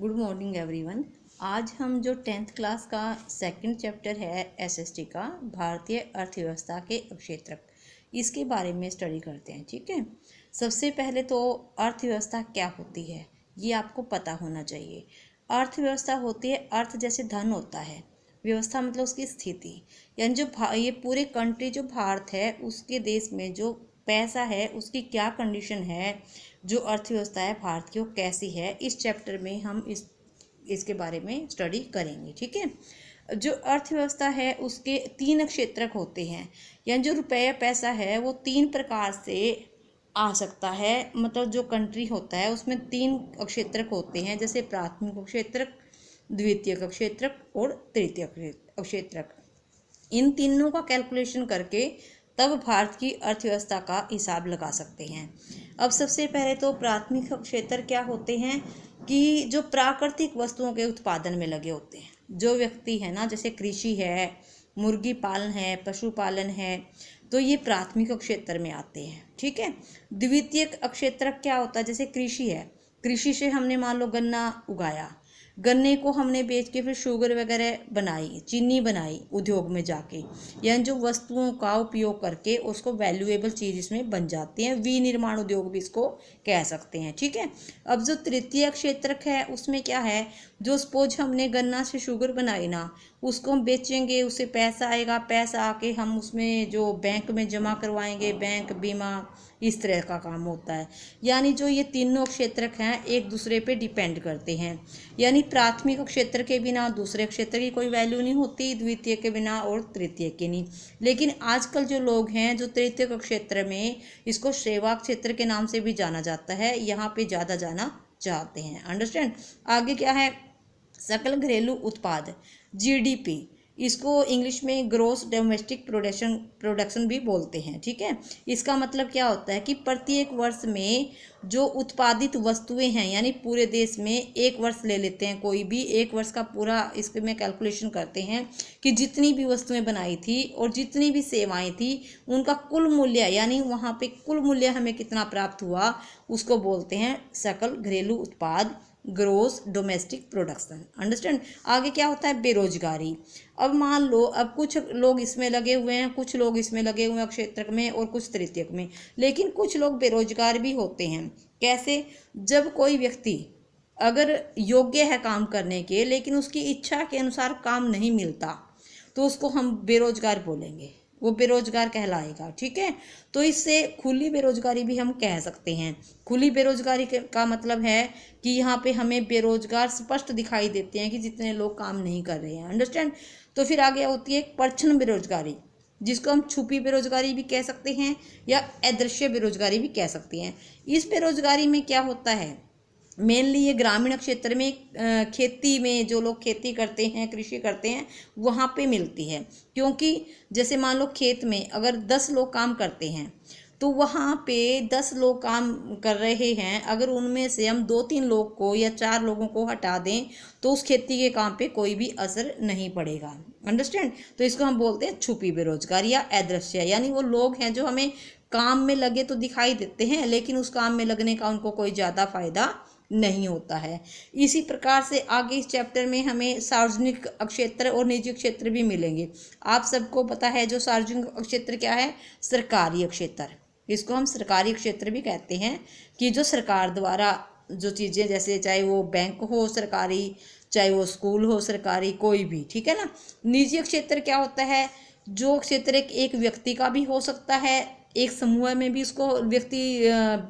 Good morning everyone. आज हम जो 10th क्लास का सेकंड चैप्टर है एसएसटी का भारतीय अर्थव्यवस्था के अवक्षेत्रक, इसके बारे में स्टडी करते हैं। ठीक है, सबसे पहले तो अर्थव्यवस्था क्या होती है ये आपको पता होना चाहिए। अर्थव्यवस्था होती है, अर्थ जैसे धन होता है, व्यवस्था मतलब उसकी स्थिति, यानी जो ये पूरे कंट्री जो भारत है उसके देश में जो पैसा है उसकी क्या कंडीशन है, जो अर्थव्यवस्था है भारत की वो कैसी है, इस चैप्टर में हम इसके बारे में स्टडी करेंगे। ठीक है, जो अर्थव्यवस्था है उसके 3 क्षेत्रक होते हैं, यानी जो रुपया पैसा है वो 3 प्रकार से आ सकता है। मतलब जो कंट्री होता है उसमें 3 क्षेत्रक होते हैं, जैसे प्राथमिक क्षेत्रक, द्वितीयक क्षेत्रक और तृतीयक क्षेत्रक। इन तीनों का कैलकुलेशन करके तब भारत की अर्थव्यवस्था का हिसाब लगा सकते हैं। अब सबसे पहले तो प्राथमिक क्षेत्र क्या होते हैं कि जो प्राकृतिक वस्तुओं के उत्पादन में लगे होते हैं, जो व्यक्ति है ना, जैसे कृषि है, मुर्गी पालन है, पशुपालन है, तो ये प्राथमिक क्षेत्र में आते हैं। ठीक है, द्वितीयक क्षेत्र क्या होता है, जैसे कृषि है, कृषि से हमने मान लो गन्ना उगाया, गन्ने को हमने बेच के फिर शुगर वगैरह बनाई, चीनी बनाई उद्योग में जाके, यानी जो वस्तुओं का उपयोग करके उसको वैल्यूएबल चीज़ इसमें बन जाती है। विनिर्माण उद्योग भी इसको कह सकते हैं। ठीक है, अब जो तृतीय क्षेत्र है उसमें क्या है, जो सपोज हमने गन्ना से शुगर बनाई ना, उसको हम बेचेंगे, उससे पैसा आएगा, पैसा आके हम उसमें जो बैंक में जमा करवाएंगे, बैंक बीमा इस तरह का काम होता है। यानी जो ये तीनों क्षेत्रक हैं एक दूसरे पे डिपेंड करते हैं, यानी प्राथमिक क्षेत्र के बिना दूसरे क्षेत्र की कोई वैल्यू नहीं होती, द्वितीय के बिना और तृतीय के नहीं। लेकिन आजकल जो लोग हैं जो तृतीय क्षेत्र में, इसको सेवा क्षेत्र के नाम से भी जाना जाता है, यहाँ पे ज़्यादा जाना चाहते हैं। अंडरस्टैंड। आगे क्या है, सकल घरेलू उत्पाद, जीडीपी, इसको इंग्लिश में ग्रोस डोमेस्टिक प्रोडक्शन भी बोलते हैं। ठीक है, इसका मतलब क्या होता है कि प्रत्येक वर्ष में जो उत्पादित वस्तुएं हैं, यानी पूरे देश में एक वर्ष ले लेते हैं, कोई भी एक वर्ष का पूरा इसके में कैलकुलेशन करते हैं कि जितनी भी वस्तुएं बनाई थी और जितनी भी सेवाएं थी उनका कुल मूल्य, यानी वहाँ पे कुल मूल्य हमें कितना प्राप्त हुआ, उसको बोलते हैं सकल घरेलू उत्पाद, ग्रोस डोमेस्टिक प्रोडक्शन। अंडरस्टैंड। आगे क्या होता है, बेरोजगारी। अब मान लो अब कुछ लोग इसमें लगे हुए हैं, कुछ लोग इसमें लगे हुए हैं क्षेत्र में और कुछ तृतीयक में, लेकिन कुछ लोग बेरोजगार भी होते हैं। कैसे, जब कोई व्यक्ति अगर योग्य है काम करने के लेकिन उसकी इच्छा के अनुसार काम नहीं मिलता तो उसको हम बेरोजगार बोलेंगे, वो बेरोजगार कहलाएगा। ठीक है, तो इससे खुली बेरोजगारी भी हम कह सकते हैं। खुली बेरोजगारी का मतलब है कि यहाँ पे हमें बेरोजगार स्पष्ट दिखाई देते हैं कि जितने लोग काम नहीं कर रहे हैं। अंडरस्टैंड। तो फिर आगे होती है परछन बेरोजगारी, जिसको हम छुपी बेरोजगारी भी कह सकते हैं या अदृश्य बेरोजगारी भी कह सकते हैं। इस बेरोजगारी में क्या होता है, मेनली ये ग्रामीण क्षेत्र में खेती में जो लोग खेती करते हैं, कृषि करते हैं, वहाँ पे मिलती है। क्योंकि जैसे मान लो खेत में अगर 10 लोग काम करते हैं तो वहाँ पे 10 लोग काम कर रहे हैं, अगर उनमें से हम 2-3 लोग को या 4 लोगों को हटा दें तो उस खेती के काम पे कोई भी असर नहीं पड़ेगा। अंडरस्टैंड। तो इसको हम बोलते हैं छुपी बेरोजगारी या अदृश्य, यानी वो लोग हैं जो हमें काम में लगे तो दिखाई देते हैं लेकिन उस काम में लगने का उनको कोई ज़्यादा फायदा नहीं होता है। इसी प्रकार से आगे इस चैप्टर में हमें सार्वजनिक क्षेत्र और निजी क्षेत्र भी मिलेंगे। आप सबको पता है जो सार्वजनिक क्षेत्र क्या है, सरकारी क्षेत्र, इसको हम सरकारी क्षेत्र भी कहते हैं, कि जो सरकार द्वारा जो चीज़ें, जैसे चाहे वो बैंक हो सरकारी, चाहे वो स्कूल हो सरकारी, कोई भी। ठीक है ना। निजी क्षेत्र क्या होता है, जो क्षेत्र एक व्यक्ति का भी हो सकता है, एक समूह में भी उसको व्यक्ति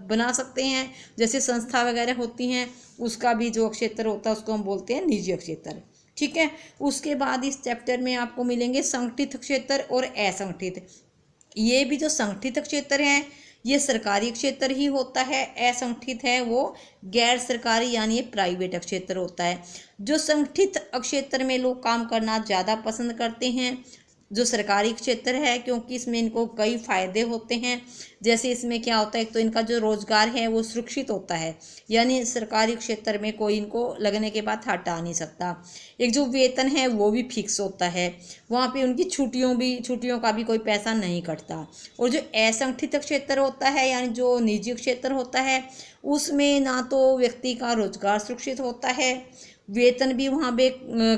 बना सकते हैं, जैसे संस्था वगैरह होती हैं, उसका भी जो क्षेत्र होता है उसको हम बोलते हैं निजी क्षेत्र। ठीक है, उसके बाद इस चैप्टर में आपको मिलेंगे संगठित क्षेत्र और असंगठित। ये भी जो संगठित क्षेत्र है ये सरकारी क्षेत्र ही होता है, असंगठित है वो गैर सरकारी यानी प्राइवेट क्षेत्र होता है। जो संगठित क्षेत्र में लोग काम करना ज़्यादा पसंद करते हैं जो सरकारी क्षेत्र है, क्योंकि इसमें इनको कई फायदे होते हैं। जैसे इसमें क्या होता है, एक तो इनका जो रोजगार है वो सुरक्षित होता है, यानी सरकारी क्षेत्र में कोई इनको लगने के बाद हटा नहीं सकता। एक जो वेतन है वो भी फिक्स होता है, वहाँ पे उनकी छुट्टियों का भी कोई पैसा नहीं कटता। और जो असंगठित क्षेत्र होता है यानी जो निजी क्षेत्र होता है उसमें ना तो व्यक्ति का रोजगार सुरक्षित होता है, वेतन भी वहाँ पे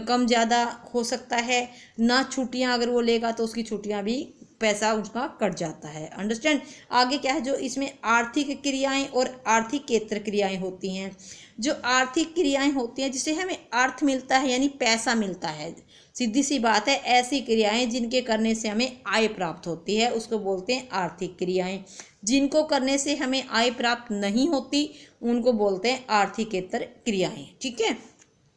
कम ज़्यादा हो सकता है, ना छुट्टियाँ अगर वो लेगा तो उसकी छुट्टियाँ भी पैसा उसका कट जाता है। अंडरस्टैंड। आगे क्या है, जो इसमें आर्थिक क्रियाएं और आर्थिकेतर क्रियाएं होती हैं। जो आर्थिक क्रियाएं होती हैं जिससे हमें अर्थ मिलता है यानी पैसा मिलता है, सीधी सी बात है, ऐसी क्रियाएं जिनके करने से हमें आय प्राप्त होती है उसको बोलते हैं आर्थिक क्रियाएं। जिनको करने से हमें आय प्राप्त नहीं होती उनको बोलते हैं आर्थिकेतर क्रियाएं। ठीक है।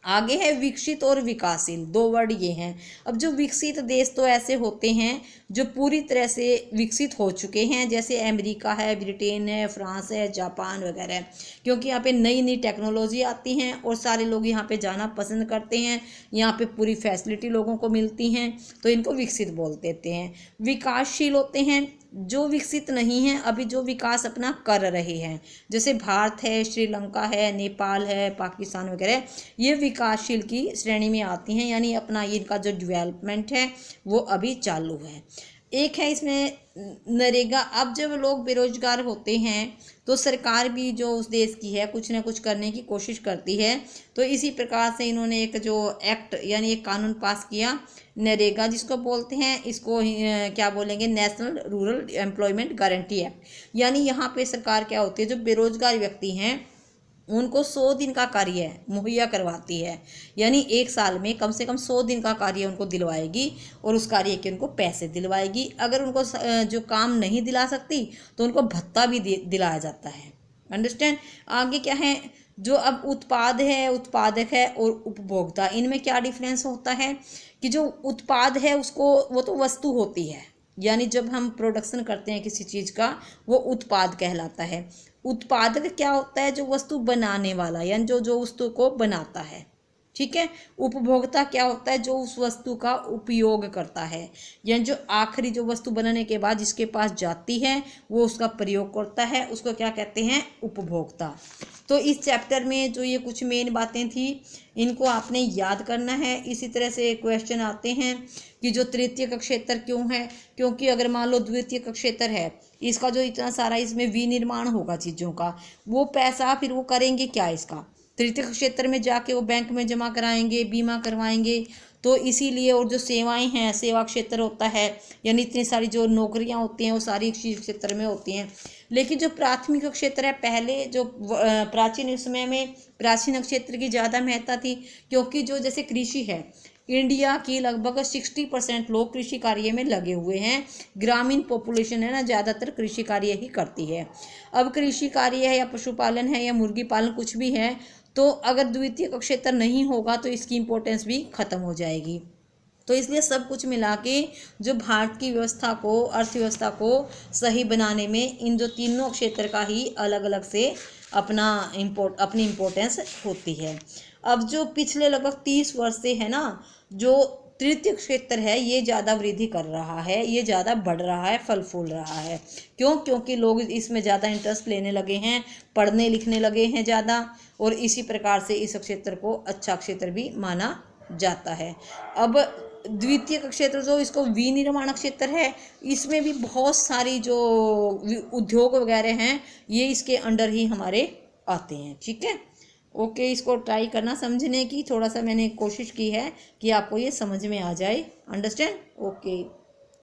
आगे है विकसित और विकासशील, दो वर्ड ये हैं। अब जो विकसित देश तो ऐसे होते हैं जो पूरी तरह से विकसित हो चुके हैं, जैसे अमेरिका है, ब्रिटेन है, फ्रांस है, जापान वगैरह, क्योंकि यहाँ पे नई नई टेक्नोलॉजी आती हैं और सारे लोग यहाँ पे जाना पसंद करते हैं, यहाँ पे पूरी फैसिलिटी लोगों को मिलती हैं, तो इनको विकसित बोल देते हैं। विकासशील होते हैं जो विकसित नहीं हैं, अभी जो विकास अपना कर रहे हैं, जैसे भारत है, श्रीलंका है, नेपाल है, पाकिस्तान वगैरह, ये विकासशील की श्रेणी में आती हैं, यानी अपना इनका जो डेवलपमेंट है वो अभी चालू है। एक है इसमें नरेगा। अब जब लोग बेरोजगार होते हैं तो सरकार भी जो उस देश की है कुछ ना कुछ करने की कोशिश करती है, तो इसी प्रकार से इन्होंने एक जो एक्ट यानी एक कानून पास किया नरेगा, जिसको बोलते हैं, इसको क्या बोलेंगे, national rural employment guarantee act. यानी यहाँ पे सरकार क्या होती है, जो बेरोजगार व्यक्ति हैं उनको 100 दिन का कार्य मुहैया करवाती है, यानी एक साल में कम से कम 100 दिन का कार्य उनको दिलवाएगी और उस कार्य के उनको पैसे दिलवाएगी। अगर उनको जो काम नहीं दिला सकती तो उनको भत्ता भी दिलाया जाता है। अंडरस्टैंड। आगे क्या है, जो अब उत्पाद है, उत्पादक है और उपभोक्ता, इनमें क्या डिफरेंस होता है कि जो उत्पाद है उसको, वो तो वस्तु होती है, यानी जब हम प्रोडक्शन करते हैं किसी चीज़ का वो उत्पाद कहलाता है। उत्पादक क्या होता है, जो वस्तु बनाने वाला, यानी जो वस्तु को बनाता है। ठीक है। उपभोक्ता क्या होता है, जो उस वस्तु का उपयोग करता है, यानी जो आखिरी जो वस्तु बनाने के बाद जिसके पास जाती है वो उसका प्रयोग करता है, उसको क्या कहते हैं, उपभोक्ता। तो इस चैप्टर में जो ये कुछ मेन बातें थी इनको आपने याद करना है। इसी तरह से क्वेश्चन आते हैं कि जो तृतीयक क्षेत्र क्यों है, क्योंकि अगर मान लो द्वितीयक क्षेत्र है, इसका जो इतना सारा इसमें विनिर्माण होगा चीज़ों का, वो पैसा फिर वो करेंगे क्या, इसका तृतीयक क्षेत्र में जाके वो बैंक में जमा कराएंगे, बीमा करवाएंगे, तो इसीलिए। और जो सेवाएं हैं, सेवा क्षेत्र होता है, यानी इतनी सारी जो नौकरियां होती हैं वो सारी इसी क्षेत्र में होती हैं। लेकिन जो प्राथमिक क्षेत्र है, पहले जो प्राचीन समय में प्राचीन क्षेत्र की ज़्यादा महत्ता थी, क्योंकि जो जैसे कृषि है, इंडिया की लगभग 60% लोग कृषि कार्य में लगे हुए हैं। ग्रामीण पॉपुलेशन है ना, ज़्यादातर कृषि कार्य ही करती है। अब कृषि कार्य है या पशुपालन है या मुर्गी पालन कुछ भी है, तो अगर द्वितीयक क्षेत्र नहीं होगा तो इसकी इम्पोर्टेंस भी खत्म हो जाएगी। तो इसलिए सब कुछ मिला के जो भारत की व्यवस्था को, अर्थव्यवस्था को सही बनाने में इन जो तीनों क्षेत्र का ही अलग अलग से अपनी इम्पोर्टेंस होती है। अब जो पिछले लगभग 30 वर्ष से है ना, जो तृतीय क्षेत्र है ये ज़्यादा वृद्धि कर रहा है, ये ज़्यादा बढ़ रहा है, फल फूल रहा है। क्यों? क्योंकि लोग इसमें ज़्यादा इंटरेस्ट लेने लगे हैं, पढ़ने लिखने लगे हैं ज़्यादा, और इसी प्रकार से इस क्षेत्र को अच्छा क्षेत्र भी माना जाता है। अब द्वितीय क्षेत्र जो इसको विनिर्माण क्षेत्र है, इसमें भी बहुत सारी जो उद्योग वगैरह हैं ये इसके अंडर ही हमारे आते हैं। ठीक है, ओके। इसको ट्राई करना समझने की, थोड़ा सा मैंने कोशिश की है कि आपको ये समझ में आ जाए। अंडरस्टैंड? ओके।